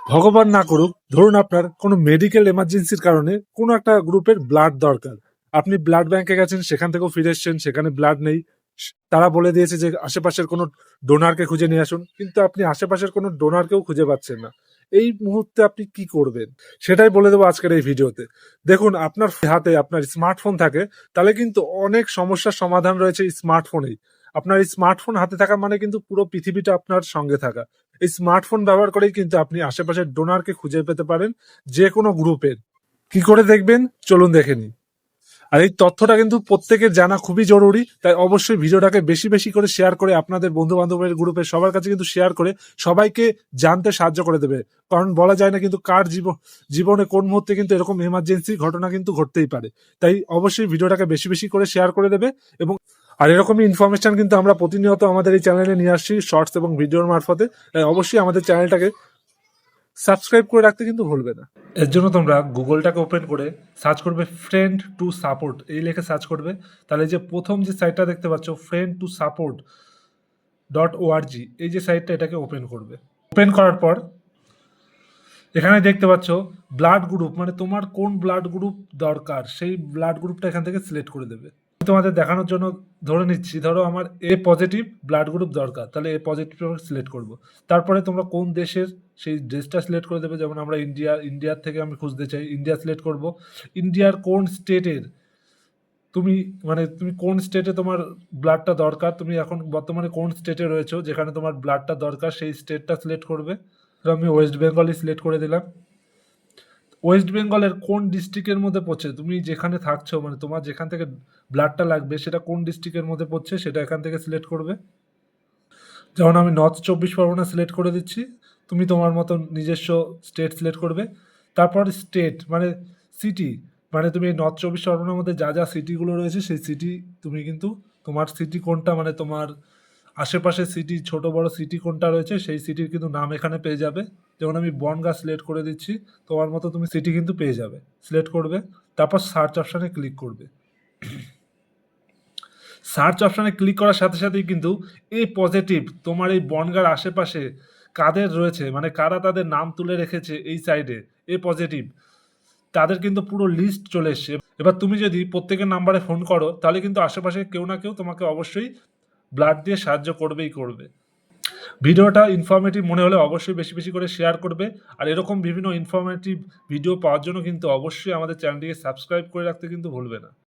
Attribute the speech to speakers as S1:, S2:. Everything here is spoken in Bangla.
S1: ভগবান না করুক, ধরুন আপনার কোনো মেডিকেল এমার্জেন্সির কারণে কোনো একটা গ্রুপের ব্লাড দরকার। আপনি ব্লাড ব্যাংকে গেছেন, সেখান থেকেও ফিরে এসছেন, সেখানে ব্লাড নেই। তারা বলে দিয়েছে যে আশেপাশের কোনো ডোনারকে খুঁজে নিয়ে আসুন, কিন্তু আপনি আশেপাশের কোনো ডোনারকেও খুঁজে পাচ্ছেন না। এই মুহূর্তে আপনি কি করবেন? সেটাই বলে দেবো আজকের এই ভিডিওতে। দেখুন, আপনার হাতে আপনার স্মার্টফোন থাকে, তাহলে কিন্তু অনেক সমস্যার সমাধান রয়েছে এই স্মার্টফোনেই। আপনার এই স্মার্টফোন হাতে থাকা মানে কিন্তু পুরো পৃথিবীটা আপনার সঙ্গে থাকা। এই স্মার্টফোন ব্যবহার করেই কিন্তু আপনি আশেপাশের ডোনারকে খুঁজে পেতে পারেন, যে কোনো গ্রুপের। কি করে দেখবেন, চলুন দেখে নিই। আর এই তথ্যটা কিন্তু প্রত্যেকের জানা খুবই জরুরি, তাই অবশ্যই ভিডিওটাকে বেশি বেশি করে শেয়ার করে আপনাদের বন্ধু বান্ধবের গ্রুপে সবার কাছে কিন্তু শেয়ার করে সবাইকে জানতে সাহায্য করে দেবে। কারণ বলা যায় না কিন্তু কার জীবনে কোন মুহূর্তে কিন্তু এরকম এমার্জেন্সি ঘটনা কিন্তু ঘটতেই পারে। তাই অবশ্যই ভিডিওটাকে বেশি বেশি করে শেয়ার করে দেবে। এবং আর এরকমই ইনফরমেশন কিন্তু আমরা প্রতিনিয়ত আমাদের এই চ্যানেলে নিয়ে আসছি, শর্টস এবং ভিডিওর মারফতে। তাই অবশ্যই আমাদের চ্যানেলটাকে সাবস্ক্রাইব করে রাখতে কিন্তু ভুলবে না। এর জন্য তোমরা গুগলটাকে ওপেন করে সার্চ করবে ফ্রেন্ড টু সাপোর্ট, এই লেখে সার্চ করবে। তাহলে যে প্রথম যে সাইটটা দেখতে পাচ্ছ, ফ্রেন্ড টু সাপোর্ট .org, এই যে সাইটটা, এটাকে ওপেন করবে। ওপেন করার পর এখানে দেখতে পাচ্ছ ব্লাড গ্রুপ, মানে তোমার কোন ব্লাড গ্রুপ দরকার সেই ব্লাড গ্রুপটা এখান থেকে সিলেক্ট করে দেবে। তোমাদের দেখানোর জন্য ধরে নিচ্ছি, ধরো আমার এ পজিটিভ ব্লাড গ্রুপ দরকার, তাহলে এ পজিটিভ সিলেক্ট করব। তারপরে তোমরা কোন দেশের সেই দেশটা সিলেক্ট করে দেবে। যেমন আমরা ইন্ডিয়ার থেকে আমি খুঁজতে চাই, ইন্ডিয়া সিলেক্ট করব। ইন্ডিয়ার কোন স্টেটের তুমি, মানে তুমি কোন স্টেটে তোমার ব্লাডটা দরকার, তুমি এখন বর্তমানে কোন স্টেটে রয়েছো যেখানে তোমার ব্লাডটা দরকার, সেই স্টেটটা সিলেক্ট করবে। তো আমি ওয়েস্ট বেঙ্গলই সিলেক্ট করে দিলাম। ওয়েস্ট বেঙ্গলের কোন ডিস্ট্রিক্টের মধ্যে পড়ছে, তুমি যেখানে থাকছো, মানে তোমার যেখান থেকে ব্লাডটা লাগবে সেটা কোন ডিস্ট্রিক্টের মধ্যে পড়ছে সেটা এখান থেকে সিলেক্ট করবে। যেমন আমি নর্থ 24 পরগনা সিলেক্ট করে দিচ্ছি, তুমি তোমার মতো নিজস্ব স্টেট সিলেক্ট করবে। তারপর স্টেট মানে সিটি, মানে তুমি নর্থ 24 পরগনার মধ্যে যা যা সিটিগুলো রয়েছে সেই সিটি তুমি কিন্তু তোমার সিটি কোনটা, মানে তোমার আশেপাশে সিটি, ছোট বড় সিটি কোনটা রয়েছে সেই সিটির কিন্তু নাম এখানে পেয়ে যাবে। যেমন আমি বনগাঁ সিলেক্ট করে দিচ্ছি, তোমার মতো তুমি সিটি কিন্তু পেয়ে যাবে। সিলেক্ট করবে, তারপর সার্চ অপশানে ক্লিক করবে। সার্চ অপশানে ক্লিক করার সাথে সাথেই কিন্তু এই পজিটিভ তোমার এই বনগাঁর আশেপাশে কাদের রয়েছে, মানে কারা তাদের নাম তুলে রেখেছে এই সাইডে এ পজিটিভ, তাদের কিন্তু পুরো লিস্ট চলে এসছে। এবার তুমি যদি প্রত্যেকের নাম্বারে ফোন করো, তাহলে কিন্তু আশেপাশে কেউ না কেউ তোমাকে অবশ্যই ব্লাড দিয়ে সাহায্য করবেই করবে। ভিডিওটা ইনফরমেটিভ মনে হলে অবশ্যই বেশি বেশি করে শেয়ার করবে। আর এরকম বিভিন্ন ইনফরমেটিভ ভিডিও পাওয়ার জন্য কিন্তু অবশ্যই আমাদের চ্যানেলটিকে সাবস্ক্রাইব করে রাখতে কিন্তু ভুলবে না।